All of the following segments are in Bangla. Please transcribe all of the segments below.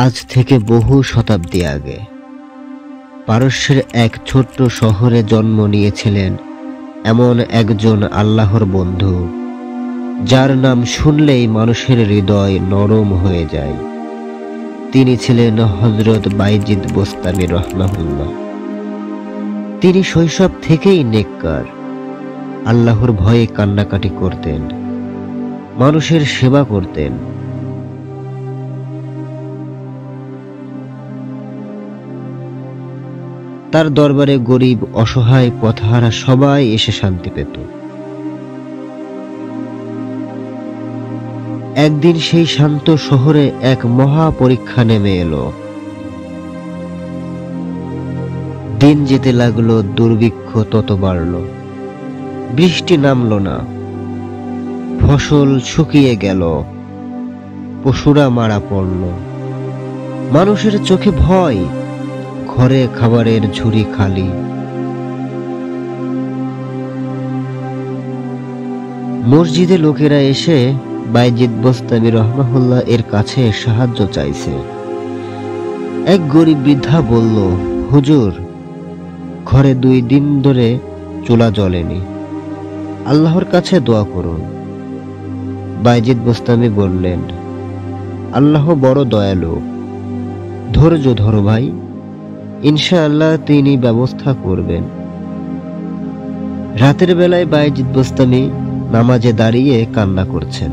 আজ থেকে বহু শতাব্দী আগে পারস্যের এক ছোট্ট শহরে জন্ম নিয়েছিলেন এমন একজন আল্লাহর বন্ধু, যার নাম শুনলেই মানুষের হৃদয় নরম হয়ে যায়। তিনি ছিলেন হযরত বাইজিদ বোস্তামি রাহমাহুল্লাহ। তিনি শৈশব থেকেই নেককার, আল্লাহর ভয়ে কান্নাকাটি করতেন, মানুষের সেবা করতেন। তার দরবারে গরিব, অসহায়, পথহারা সবাই এসে শান্তি পেত। একদিন সেই শান্ত শহরে এক মহা পরীক্ষা নেমে এলো। দিন যেতে লাগলো, দুর্ভিক্ষ তত বাড়ল, বৃষ্টি নামলো না, ফসল শুকিয়ে গেল, পশুরা মারা পড়ল। মানুষের চোখে ভয়, ঘরে খাবারের ঝুড়ি খালি। মসজিদে লোকেরা এসে বাইজিদ বোস্তামি রাহমাহুল্লাহ এর কাছে সাহায্য চাইছে। এক গরিব বৃদ্ধা বলল, হুজুর, ঘরে 2 দিন ধরে চুলা জ্বলেনি, আল্লাহর কাছে দোয়া করুন। বাইজিদ বোস্তামি বললেন, আল্লাহ বড় দয়ালু, ধৈর্য ধরো ভাই, ইনশাআল্লাহ তিনি ব্যবস্থা করবেন। রাতের বেলায় বাইজিদ বোস্তামি নামাজে দাঁড়িয়ে কান্না করছেন।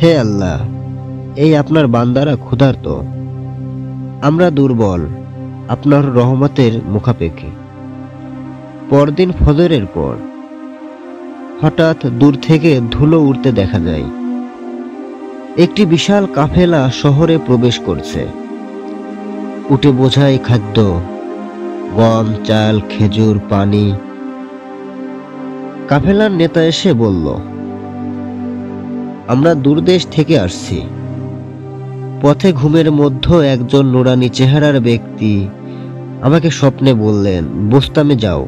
হে আল্লাহ, এই আপনার বান্দারা ক্ষুধার্ত, আমরা দুর্বল, আপনার রহমতের মুখাপেক্ষী। পরদিন ফজরের পর হঠাৎ দূর থেকে ধুলো উড়তে দেখা যায়। একটি বিশাল কাফেলা শহরে প্রবেশ করছে। উঠে বোঝাই খাদ্য, গম, চাল, খেজুর, পানি। কাফেলার নেতা এসে বলল, আমরা দূরদেশ থেকে আসছি। পথে ঘুমের মধ্যে একজন নুরানি চেহারার ব্যক্তি আমাকে স্বপ্নে বললেন, বোস্তামে যাও,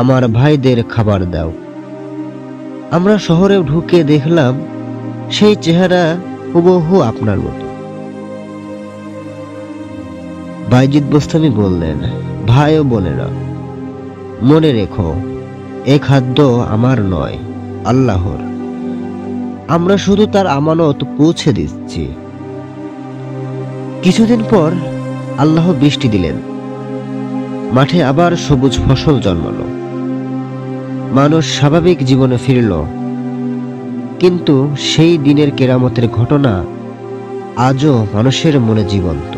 আমার ভাইদের খাবার দাও। আমরা শহরে ঢুকে দেখলাম সেই চেহারা হুবহু আপনার মতো। বাইজিদ বোস্তামি বললেন, ভাই ও বোনেরা, মনে রেখো, এ খাদ্য আমার নয়, আল্লাহর। আমরা শুধু তার আমানত পৌঁছে দিচ্ছি। কিছুদিন পর আল্লাহ বৃষ্টি দিলেন, মাঠে আবার সবুজ ফসল জন্মালো, মানুষ স্বাভাবিক জীবনে ফিরল। কিন্তু সেই দিনের কেরামতের ঘটনা আজও মানুষের মনে জীবন্ত।